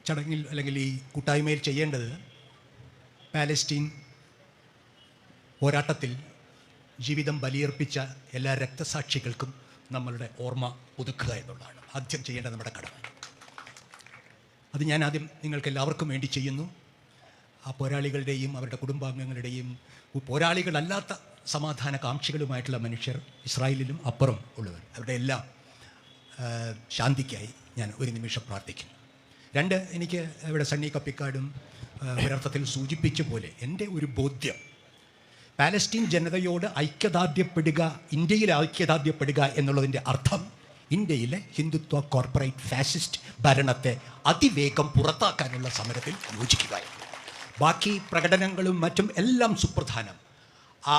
ചടങ്ങിൽ അല്ലെങ്കിൽ ഈ കൂട്ടായ്മയിൽ ചെയ്യേണ്ടത് പാലസ്റ്റീൻ പോരാട്ടത്തിൽ ജീവിതം ബലിയർപ്പിച്ച എല്ലാ രക്തസാക്ഷികൾക്കും നമ്മളുടെ ഓർമ്മ പുതുക്കുക എന്നുള്ളതാണ് ആദ്യം ചെയ്യേണ്ട നമ്മുടെ കടമ. അത് ഞാൻ ആദ്യം നിങ്ങൾക്ക് എല്ലാവർക്കും വേണ്ടി ചെയ്യുന്നു. ആ പോരാളികളുടെയും അവരുടെ കുടുംബാംഗങ്ങളുടെയും പോരാളികളല്ലാത്ത സമാധാന കാംക്ഷികളുമായിട്ടുള്ള മനുഷ്യർ ഇസ്രായേലിലും അപ്പുറം ഉള്ളവർ അവരുടെ എല്ലാം ശാന്തിക്കായി ഞാൻ ഒരു നിമിഷം പ്രാർത്ഥിക്കുന്നു. രണ്ട്, എനിക്ക് ഇവിടെ സണ്ണി കപ്പിക്കാടും ഒരർത്ഥത്തിൽ സൂചിപ്പിച്ച പോലെ എൻ്റെ ഒരു ബോധ്യം, പാലസ്റ്റീൻ ജനതയോട് ഐക്യദാർഢ്യപ്പെടുക, ഇന്ത്യയിൽ ഐക്യദാർഢ്യപ്പെടുക എന്നുള്ളതിൻ്റെ അർത്ഥം ഇന്ത്യയിലെ ഹിന്ദുത്വ കോർപ്പറേറ്റ് ഫാസിസ്റ്റ് ഭരണത്തെ അതിവേഗം പുറത്താക്കാനുള്ള സമരത്തിൽ യോജിക്കുകയാണ്. ബാക്കി പ്രകടനങ്ങളും മറ്റും എല്ലാം സുപ്രധാനം. ആ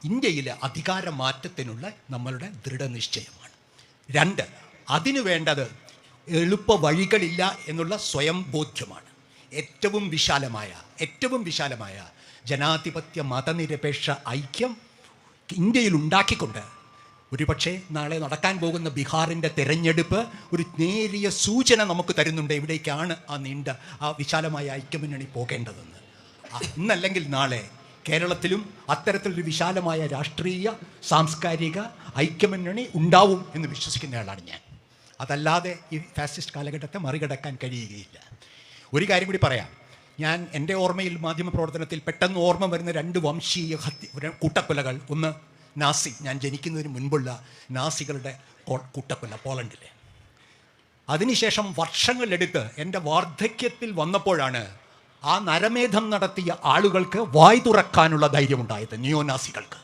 ഇന്ത്യയിലെ അധികാരമാറ്റത്തിനുള്ള നമ്മളുടെ ദൃഢനിശ്ചയമാണ്. രണ്ട്, അതിനു വേണ്ടത് എളുപ്പ വഴികളില്ല എന്നുള്ള സ്വയം ബോധ്യമാണ്. ഏറ്റവും വിശാലമായ ജനാധിപത്യ മതനിരപേക്ഷ ഐക്യം ഇന്ത്യയിൽ ഉണ്ടാക്കിക്കൊണ്ട് ഒരുപക്ഷെ നാളെ നടക്കാൻ പോകുന്ന ബീഹാറിൻ്റെ തെരഞ്ഞെടുപ്പ് ഒരു നേരിയ സൂചന നമുക്ക് തരുന്നുണ്ട് എവിടേക്കാണ് ആ വിശാലമായ ഐക്യമുന്നണി പോകേണ്ടതെന്ന്. ഇന്നല്ലെങ്കിൽ നാളെ കേരളത്തിലും അത്തരത്തിലൊരു വിശാലമായ രാഷ്ട്രീയ സാംസ്കാരിക ഐക്യമുന്നണി ഉണ്ടാവും എന്ന് വിശ്വസിക്കുന്നയാളാണ് ഞാൻ. അതല്ലാതെ ഈ ഫാസിസ്റ്റ് കാലഘട്ടത്തെ മറികടക്കാൻ കഴിയുകയില്ല. ഒരു കാര്യം കൂടി പറയാം. ഞാൻ എൻ്റെ ഓർമ്മയിൽ മാധ്യമപ്രവർത്തനത്തിൽ പെട്ടെന്ന് ഓർമ്മ വരുന്ന രണ്ട് വംശീയ കൂട്ടക്കൊലകൾ. ഒന്ന് നാസി, ഞാൻ ജനിക്കുന്നതിന് മുൻപുള്ള നാസികളുടെ കൂട്ടക്കൊല പോളണ്ടിലെ. അതിനുശേഷം വർഷങ്ങളെടുത്ത് എൻ്റെ വാർദ്ധക്യത്തിൽ വന്നപ്പോഴാണ് ആ നരമേധം നടത്തിയ ആളുകൾക്ക് വായ് തുറക്കാനുള്ള ധൈര്യമുണ്ടായത്, നിയോനാസികൾക്ക്.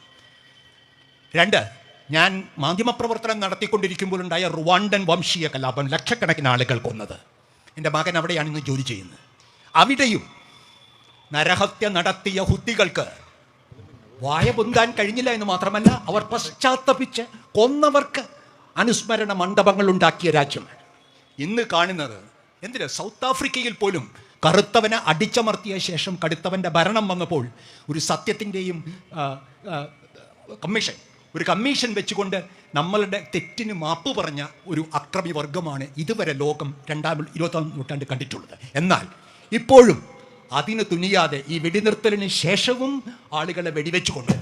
രണ്ട്, ഞാൻ മാധ്യമപ്രവർത്തനം നടത്തിക്കൊണ്ടിരിക്കുമ്പോഴുണ്ടായ റുവാണ്ടൻ വംശീയ കലാപം, ലക്ഷക്കണക്കിന് ആളുകൾ കൊന്നത്. എൻ്റെ മകൻ അവിടെയാണ് ഇന്ന് ജോലി ചെയ്യുന്നത്. അവിടെയും നരഹത്യ നടത്തിയ ഹുത്തികൾക്ക് വായ പൊന്താൻ കഴിഞ്ഞില്ല എന്ന് മാത്രമല്ല, അവർ പശ്ചാത്തപിച്ച് കൊന്നവർക്ക് അനുസ്മരണ മണ്ഡപങ്ങൾ ഉണ്ടാക്കിയ രാജ്യമാണ്. ഇന്ന് കാണുന്നത് എന്തിന്, സൗത്ത് ആഫ്രിക്കയിൽ പോലും കറുത്തവനെ അടിച്ചമർത്തിയ ശേഷം കടുത്തവൻ്റെ ഭരണം വന്നപ്പോൾ ഒരു സത്യത്തിൻ്റെയും കമ്മീഷൻ വെച്ചുകൊണ്ട് നമ്മളുടെ തെറ്റിന് മാപ്പ് പറഞ്ഞ ഒരു അക്രമി വർഗമാണ് ഇതുവരെ ലോകം 21ാം നൂറ്റാണ്ട് കണ്ടിട്ടുള്ളത്. എന്നാൽ ഇപ്പോഴും അതിന് തുനിയാതെ ഈ വെടിനിർത്തലിന് ശേഷവും ആളുകളെ വെടിവെച്ചുകൊണ്ട്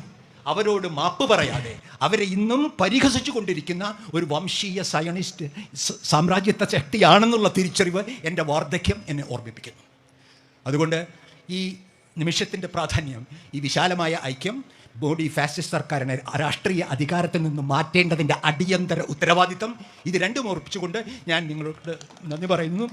അവരോട് മാപ്പ് പറയാതെ അവരെ ഇന്നും പരിഹസിച്ചു കൊണ്ടിരിക്കുന്ന ഒരു വംശീയ സയണിസ്റ്റ് സാമ്രാജ്യത്വ ശക്തിയാണെന്നുള്ള തിരിച്ചറിവ് എൻ്റെ വാർദ്ധക്യം എന്നെ ഓർമ്മിപ്പിക്കുന്നു. അതുകൊണ്ട് ഈ നിമിഷത്തിൻ്റെ പ്രാധാന്യം, ഈ വിശാലമായ ഐക്യം മോഡി ഫാസിസ്റ്റ് സർക്കാരിനെ രാഷ്ട്രീയ അധികാരത്തിൽ നിന്ന് മാറ്റേണ്ടതിൻ്റെ അടിയന്തര ഉത്തരവാദിത്തം, ഇത് രണ്ടും ഓർപ്പിച്ചുകൊണ്ട് ഞാൻ നിങ്ങളോട് നന്ദി പറയുന്നു.